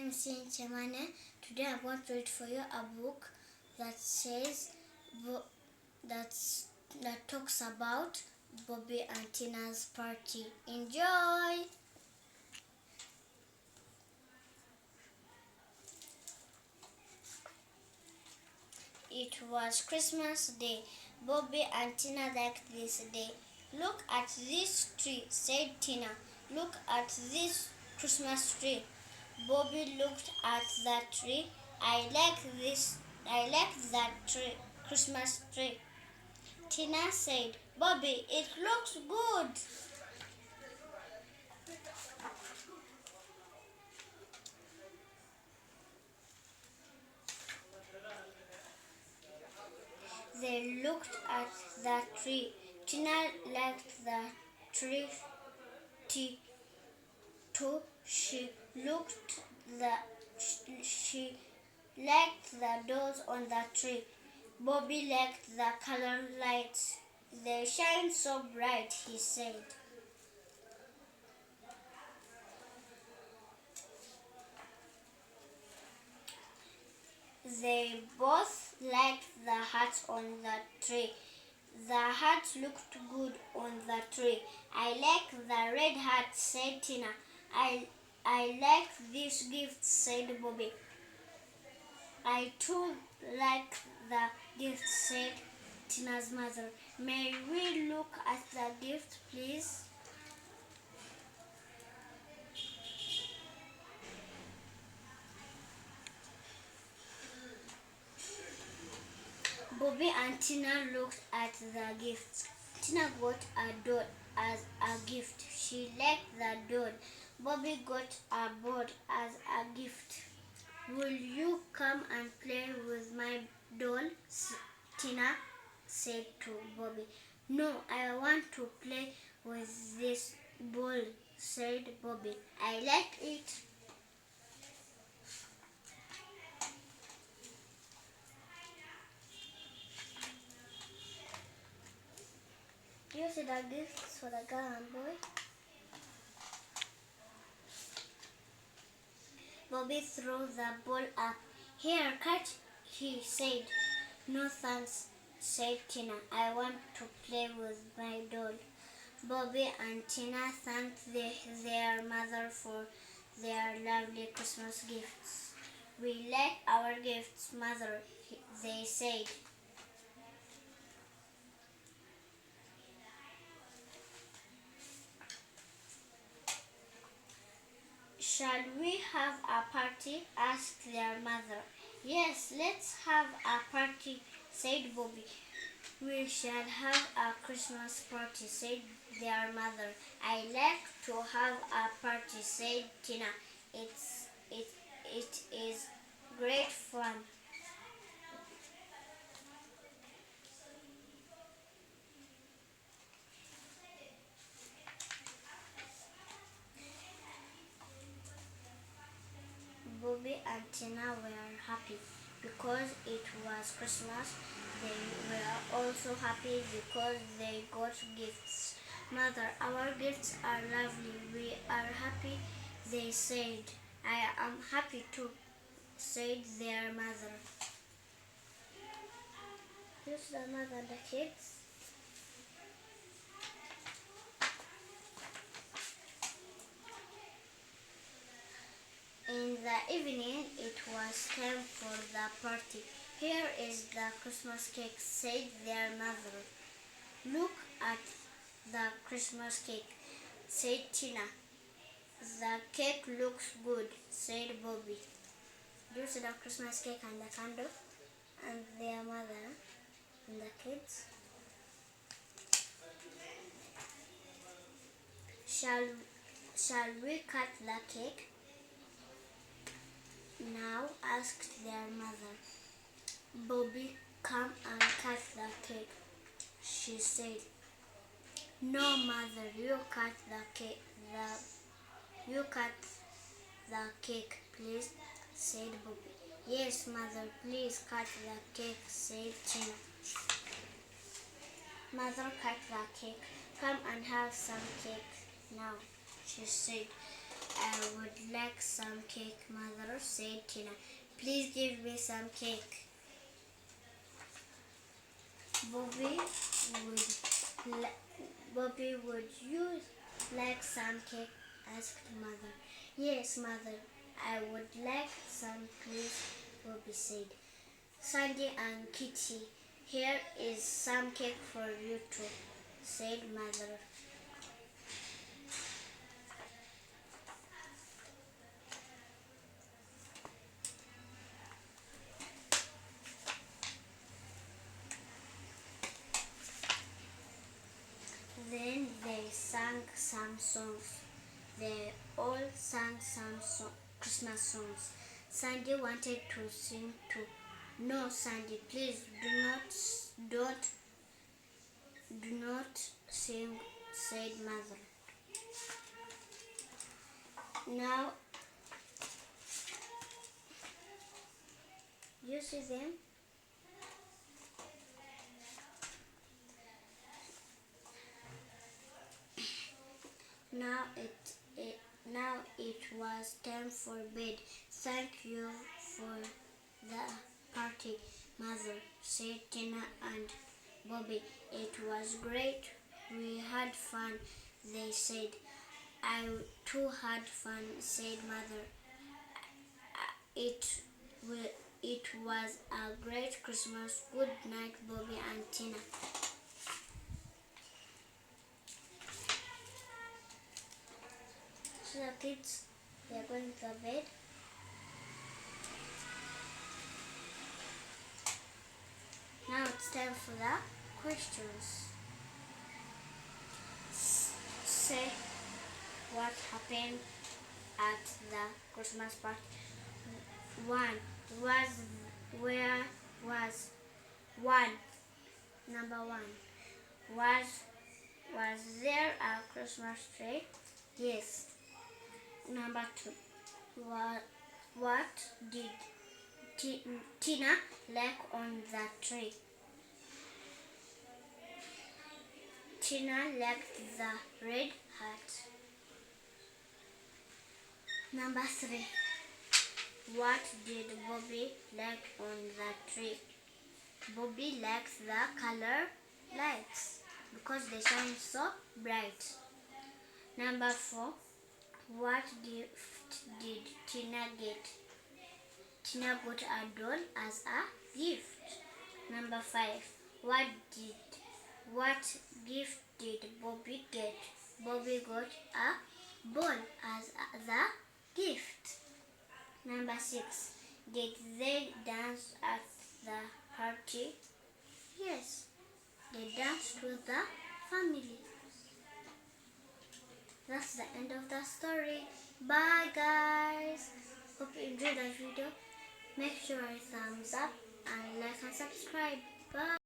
name is Snit Yemane. Today I'm going to read for you a book that says that talks about Bobby and Tina's party. Enjoy! It was Christmas Day. Bobby and Tina liked this day. Look at this tree, said Tina. Look at this Christmas tree. Bobby looked at the tree. I like that tree, Christmas tree. Tina said, Bobby, it looks good. They looked at the tree. Tina liked the tree too. She liked the doors on the tree. Bobby liked the color lights. They shine so bright, he said. They both liked the hats on the tree. The hats looked good on the tree. I like the red hat, said Tina. I like this gift, said Bobby. I too like the gift, said Tina's mother. May we look at the gift, please? Bobby and Tina looked at the gifts. Tina got a doll as a gift. She liked the doll. Bobby got a board as a gift. Will you come and play with my doll? Tina said to Bobby. No, I want to play with this ball, said Bobby. I like it. You see the gifts for the girl and boy? Bobby threw the ball up. Here, catch, he said. No thanks, said Tina. I want to play with my doll. Bobby and Tina thanked their mother for their lovely Christmas gifts. We like our gifts, mother, they said. Shall we have a party? Asked their mother. Yes, let's have a party, said Bobby. We shall have a Christmas party, said their mother. I like to have a party, said Tina. It is great fun. Bobby and Tina were happy because it was Christmas. They were also happy because they got gifts. Mother, our gifts are lovely. We are happy, they said. I am happy too, said their mother. Here's the mother and the kids. In the evening, it was time for the party. Here is the Christmas cake, said their mother. Look at the Christmas cake, said Tina. The cake looks good, said Bobby. Do you see the Christmas cake and the candle? And their mother and the kids? Shall we cut the cake? Now asked their mother. Bobby, come and cut the cake, she said. No, mother, you cut the cake. You cut the cake, please, said Bobby. Yes, mother, please cut the cake, said Tina. Mother cut the cake. Come and have some cake now, she said. I would like some cake, mother, mother, said Tina. Please give me some cake. Bobby would, Bobby, would you like some cake? Asked mother. Yes, mother, I would like some, please, Bobby said. Sandy and Kitty, here is some cake for you too, said mother. Then they sang some songs. They all sang some Christmas songs. Sandy wanted to sing too. No, Sandy, please do not sing, said mother. Now, you see them? Now it was time for bed. Thank you for the party, mother, said Tina and Bobby. It was great. We had fun, they said. I too had fun, said mother. It was a great Christmas. Good night, Bobby and Tina. So the kids, they are going to bed. Now it's time for the questions. Say what happened at the Christmas party. 1. Where was 1? Number 1. Was there a Christmas tree? Yes. Number 2. What did Tina like on the tree? Tina liked the red hat. Number 3. What did Bobby like on the tree? Bobby likes the color lights because they shine so bright. Number 4. What gift did Tina get? Tina got a doll as a gift. Number 5. What gift did Bobby get? Bobby got a ball as the gift. Number 6. Did they dance at the party? Yes, they danced with the family. That's the end of the story. Bye guys. Hope you enjoyed the video. Make sure you thumbs up and like and subscribe. Bye.